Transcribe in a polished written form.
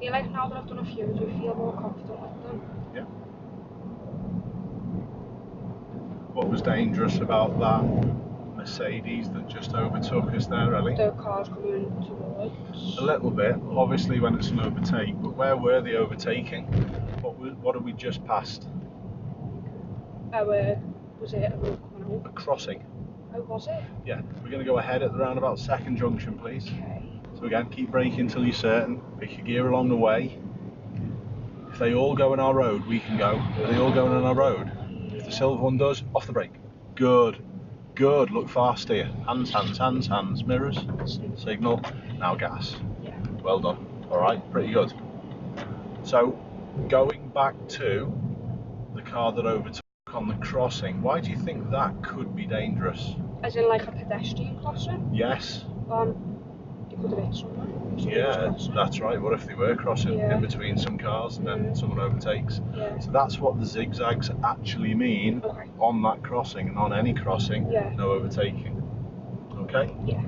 feel like now that I've done a few, I do feel more confident with them. Yeah. What was dangerous about that Mercedes that just overtook us there, Ellie? The car's coming towards. A little bit, obviously when it's an overtake, but where were they overtaking? What had we just passed? Was it a road coming A out? crossing. Oh, was it? Yeah, we're going to go ahead at the roundabout second junction, please. Okay. So again, keep braking until you're certain, pick your gear along the way. If they all go in our road, we can go. Are they all going on our road? If the silver one does, off the brake. Good. Good, look fast here. Hands, hands, hands, hands, mirrors, signal, now gas. Yeah. Well done. Alright, pretty good. So, going back to the car that overtook on the crossing, why do you think that could be dangerous? As in like a pedestrian crossing? Yes. They could have hit someone. Yeah, that's right. What if they were crossing Yeah. in between some cars and then someone overtakes? Yeah. So that's what the zigzags actually mean Okay. on that crossing, and on any crossing, Yeah. no overtaking. Okay? Yeah.